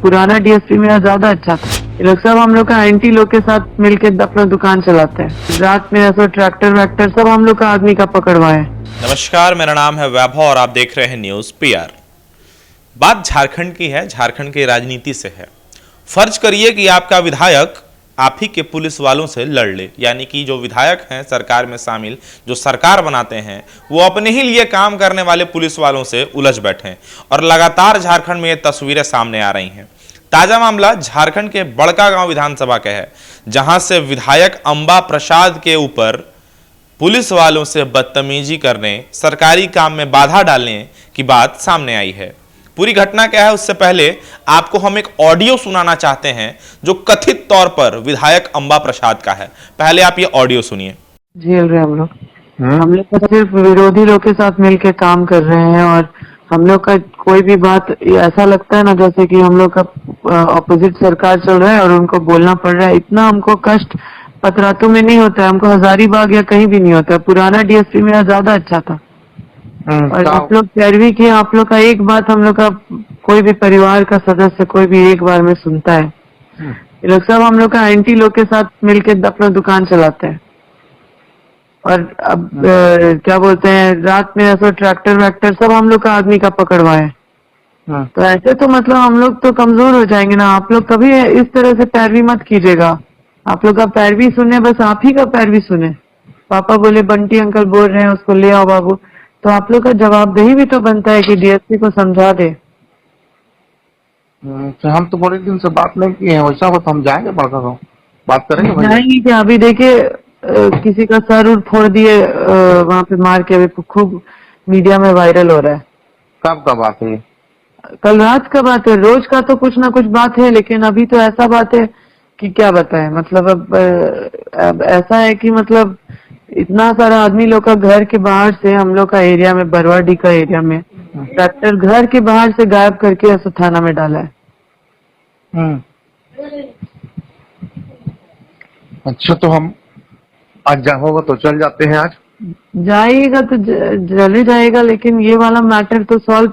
पुराना डीएसपी मेरा ज्यादा अच्छा था। ये लोग सब हम लोग का एंटी लोग के साथ मिलकर अपना दुकान चलाते हैं। रात में ऐसा ट्रैक्टर वैक्टर सब हम लोग का आदमी का पकड़वाए। नमस्कार, मेरा नाम है वैभव और आप देख रहे हैं न्यूज पीआर। बात झारखंड की है, झारखंड की राजनीति से है। फर्ज करिए कि आपका विधायक आप ही के पुलिस वालों से लड़ ले, यानी कि जो विधायक हैं सरकार में शामिल, जो सरकार बनाते हैं, वो अपने ही लिए काम करने वाले पुलिस वालों से उलझ बैठे और लगातार झारखंड में ये तस्वीरें सामने आ रही हैं। ताजा मामला झारखंड के बड़कागांव विधानसभा का है, जहां से विधायक अंबा प्रसाद के ऊपर पुलिस वालों से बदतमीजी करने, सरकारी काम में बाधा डालने की बात सामने आई है। पूरी घटना क्या है उससे पहले आपको हम एक ऑडियो सुनाना चाहते हैं जो कथित तौर पर विधायक अंबा प्रसाद का है। पहले आप ये ऑडियो सुनिए। झेल रहे हम लोग तो सिर्फ विरोधी लोग के साथ मिलके काम कर रहे हैं और हम लोग का कोई भी बात ऐसा लगता है ना जैसे कि हम लोग का ऑपोजिट सरकार चल रहा है और उनको बोलना पड़ रहा है। इतना हमको कष्ट पतरातू में नहीं होता है, हमको हजारीबाग या कहीं भी नहीं होता है। पुराना डीएसपी मेरा ज्यादा अच्छा था और आप लोग पैरवी किए। आप लोग का एक बात हम लोग का कोई भी परिवार का सदस्य कोई भी एक बार में सुनता है। ये लोग सब हम लोग का एंटी लोग के साथ मिलकर अपना दुकान चलाते हैं और अब क्या बोलते हैं, रात में ऐसा ट्रैक्टर वैक्टर सब हम लोग का आदमी का पकड़वाए। तो ऐसे तो मतलब हम लोग तो कमजोर हो जाएंगे ना। आप लोग कभी इस तरह से पैरवी मत कीजिएगा। आप लोग का पैरवी सुने, बस आप ही का पैरवी सुने। पापा बोले बंटी अंकल बोल रहे हैं उसको ले आओ बाबू, तो आप लोग का जवाबदेही भी तो बनता है कि डीएसपी को समझा दे। तो हम तो बड़े दिन से बात नहीं किए हैं, वैसा हो तो हम जाएंगे बड़कागांव, बात करेंगे भैया। जाएंगे क्या? अभी देखिए किसी का सर उर फोड़ दिए वहाँ पे मार के, अभी खूब मीडिया में वायरल हो रहा है। कब का बात है? कल रात का बात है। रोज का तो कुछ ना कुछ बात है, लेकिन अभी तो ऐसा बात है कि क्या बताएं। मतलब अब ऐसा है कि मतलब इतना सारा आदमी लोग का घर के बाहर से, हम लोग का एरिया में, बरवाडी का एरिया में ट्रैक्टर घर के बाहर से गायब करके ऐसा थाना में डाला है। अच्छा, तो हम आज होगा तो चल जाते हैं। आज जाइएगा तो चले जाएगा, लेकिन ये वाला मैटर तो सॉल्व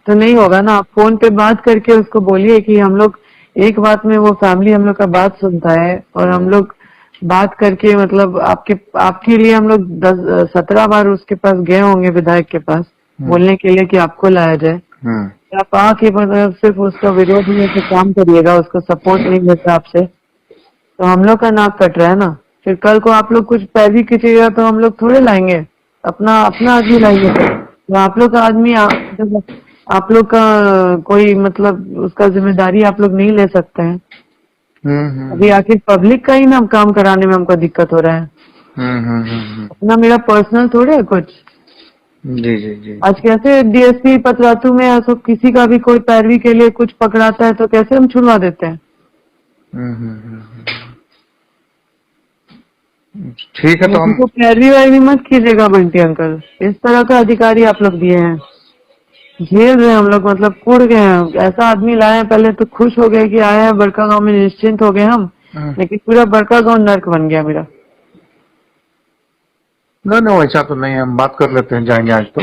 तो नहीं होगा ना। आप फोन पे बात करके उसको बोलिए कि हम लोग एक बात में, वो फैमिली हम लोग का बात सुनता है और हम लोग बात करके मतलब आपके लिए हम लोग 17 बार उसके पास गए होंगे, विधायक के पास बोलने के लिए कि आपको लाया जाए। आप आके मतलब सिर्फ उसका विरोध में से काम करिएगा, उसको सपोर्ट नहीं देता आपसे, तो हम लोग का नाक कट रहा है ना। फिर कल को आप लोग कुछ पैरवी कीजिएगा तो हम लोग थोड़े लाएंगे, अपना आदमी लाएंगे। तो आप लोग का आदमी आप लोग का कोई मतलब उसका जिम्मेदारी आप लोग नहीं ले सकते हैं। अभी आखिर पब्लिक का ही ना काम कराने में हमको दिक्कत हो रहा है। अपना मेरा पर्सनल थोड़े है कुछ। जी जी जी। आज कैसे डीएसपी पतरातू में ऐसा किसी का भी कोई पैरवी के लिए कुछ पकड़ाता है तो कैसे हम छुड़वा देते हैं। ठीक है, तो हमको पैरवी वैरवी मत कीजिएगा बंटी अंकल। इस तरह का अधिकारी आप लोग दिए हैं, झेल रहे हैं हम लोग, मतलब कुड़ गए हैं। ऐसा आदमी लाए हैं, पहले तो खुश हो गए कि आया है बड़कागांव में, निश्चिंत हो गए हम, लेकिन पूरा बड़कागांव नर्क बन गया मेरा। नहीं, वैसा तो नहीं है, हम बात कर लेते हैं। जाएंगे आज तो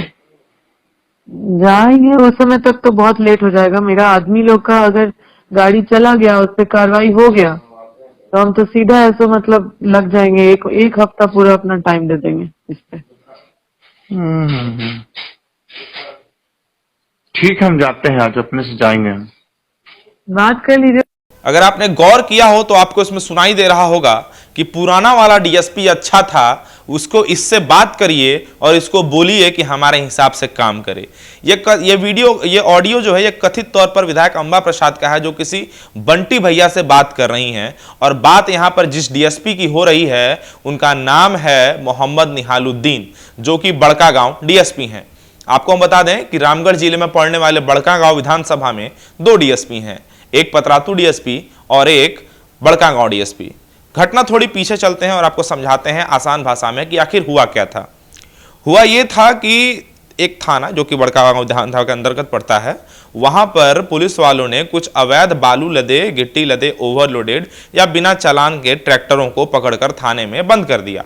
जाएंगे, उस समय तक तो बहुत लेट हो जाएगा। मेरा आदमी लोग का अगर गाड़ी चला गया, उस पर कार्रवाई हो गया, तो हम तो सीधा ऐसा मतलब लग जाएंगे। एक हफ्ता पूरा अपना टाइम दे देंगे इस पे। ठीक है, हम जाते हैं, आज अपने से जाएंगे। बात कर लीजिए। अगर आपने गौर किया हो तो आपको इसमें सुनाई दे रहा होगा कि पुराना वाला डीएसपी अच्छा था, उसको इससे बात करिए और इसको बोलिए कि हमारे हिसाब से काम करे। ये ऑडियो जो है ये कथित तौर पर विधायक अंबा प्रसाद का है, जो किसी बंटी भैया से बात कर रही हैं। और बात यहां पर जिस डीएसपी की हो रही है उनका नाम है मोहम्मद निहालुद्दीन, जो कि बड़कागांव डीएसपी हैं। आपको हम बता दें कि रामगढ़ जिले में पड़ने वाले बड़कागांव विधानसभा में 2 डीएसपी हैं, एक पतरातू डीएसपी और एक बड़कागांव डीएसपी। घटना थोड़ी पीछे चलते हैं और आपको समझाते हैं आसान भाषा में कि आखिर हुआ क्या था। हुआ ये था कि एक थाना जो कि बड़कागांव विधानसभा के अंतर्गत पड़ता है, वहां पर पुलिस वालों ने कुछ अवैध बालू लदे, गिट्टी लदे, ओवरलोडेड या बिना चालान के ट्रैक्टरों को पकड़कर थाने में बंद कर दिया।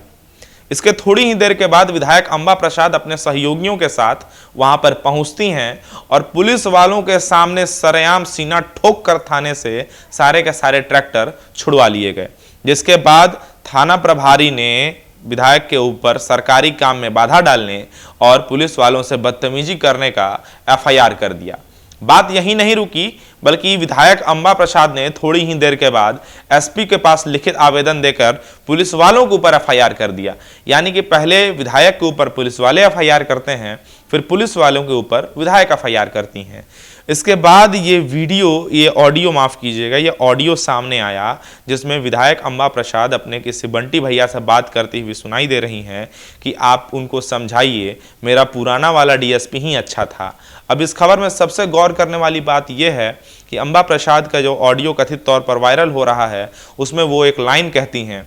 इसके थोड़ी ही देर के बाद विधायक अंबा प्रसाद अपने सहयोगियों के साथ वहां पर पहुंचती हैं और पुलिस वालों के सामने सरेआम सीना ठोक कर थाने से सारे के सारे ट्रैक्टर छुड़वा लिए गए, जिसके बाद थाना प्रभारी ने विधायक के ऊपर सरकारी काम में बाधा डालने और पुलिस वालों से बदतमीजी करने का एफआईआर कर दिया। बात यही नहीं रुकी, बल्कि विधायक अंबा प्रसाद ने थोड़ी ही देर के बाद एसपी के पास लिखित आवेदन देकर पुलिस वालों के ऊपर एफआईआर कर दिया। यानी कि पहले विधायक के ऊपर पुलिस वाले एफआईआर करते हैं, फिर पुलिस वालों के ऊपर विधायक एफआईआर करती हैं। इसके बाद ये ऑडियो माफ कीजिएगा, ये ऑडियो सामने आया जिसमें विधायक अंबा प्रसाद अपने किसी बंटी भैया से बात करती हुई सुनाई दे रही हैं कि आप उनको समझाइए, मेरा पुराना वाला डीएसपी ही अच्छा था। अब इस खबर में सबसे गौर करने वाली बात यह है कि अंबा प्रसाद का जो ऑडियो कथित तौर पर वायरल हो रहा है, उसमें वो एक लाइन कहती हैं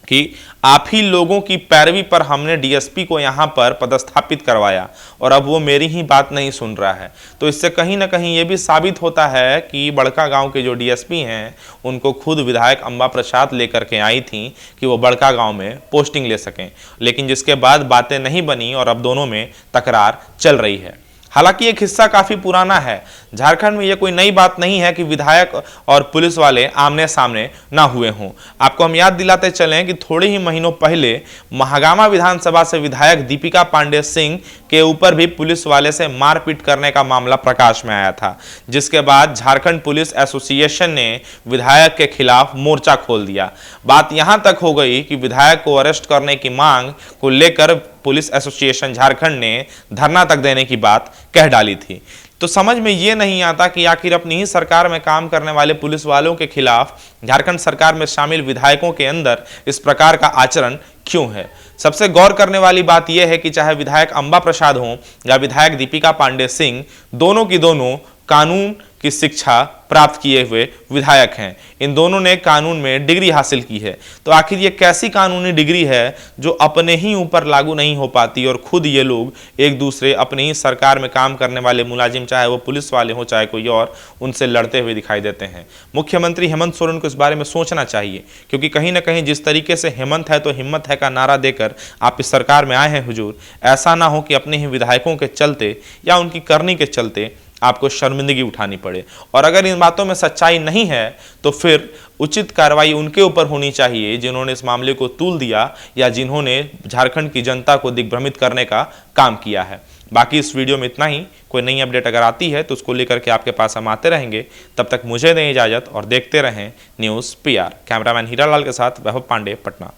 कि आप ही लोगों की पैरवी पर हमने डीएसपी को यहां पर पदस्थापित करवाया और अब वो मेरी ही बात नहीं सुन रहा है। तो इससे कहीं ना कहीं ये भी साबित होता है कि बड़का गांव के जो डीएसपी हैं उनको खुद विधायक अंबा प्रसाद लेकर के आई थी कि वो बड़का गांव में पोस्टिंग ले सकें, लेकिन जिसके बाद बातें नहीं बनी और अब दोनों में तकरार चल रही है। हालांकि एक हिस्सा काफी पुराना है, झारखंड में यह कोई नई बात नहीं है कि विधायक और पुलिस वाले आमने सामने ना हुए हों। आपको हम याद दिलाते चलें कि थोड़े ही महीनों पहले महागामा विधानसभा से विधायक दीपिका पांडे सिंह के ऊपर भी पुलिस वाले से मारपीट करने का मामला प्रकाश में आया था, जिसके बाद झारखंड पुलिस एसोसिएशन ने विधायक के खिलाफ मोर्चा खोल दिया। बात यहां तक हो गई कि विधायक को अरेस्ट करने की मांग को लेकर पुलिस एसोसिएशन झारखंड ने धरना तक देने की बात कह डाली थी। तो समझ में ये नहीं आता कि आखिर अपनी ही सरकार में काम करने वाले पुलिस वालों के खिलाफ झारखंड सरकार में शामिल विधायकों के अंदर इस प्रकार का आचरण क्यों है। सबसे गौर करने वाली बात यह है कि चाहे विधायक अंबा प्रसाद हों या विधायक दीपिका पांडे सिंह, दोनों की दोनों कानून की शिक्षा प्राप्त किए हुए विधायक हैं। इन दोनों ने कानून में डिग्री हासिल की है। तो आखिर ये कैसी कानूनी डिग्री है जो अपने ही ऊपर लागू नहीं हो पाती और खुद ये लोग एक दूसरे अपनी ही सरकार में काम करने वाले मुलाजिम, चाहे वो पुलिस वाले हों चाहे कोई और, उनसे लड़ते हुए दिखाई देते हैं। मुख्यमंत्री हेमंत सोरेन को इस बारे में सोचना चाहिए, क्योंकि कहीं ना कहीं जिस तरीके से हेमंत है तो हिम्मत है का नारा देकर आप इस सरकार में आए हैं हुजूर, ऐसा ना हो कि अपने ही विधायकों के चलते या उनकी करनी के चलते आपको शर्मिंदगी उठानी पड़े। और अगर इन बातों में सच्चाई नहीं है तो फिर उचित कार्रवाई उनके ऊपर होनी चाहिए जिन्होंने इस मामले को तूल दिया या जिन्होंने झारखंड की जनता को दिग्भ्रमित करने का काम किया है। बाकी इस वीडियो में इतना ही। कोई नई अपडेट अगर आती है तो उसको लेकर के आपके पास हम आते रहेंगे। तब तक मुझे दें इजाजत और देखते रहें न्यूज़ पीआर। कैमरामैन हीरालाल के साथ वैभव पांडे, पटना।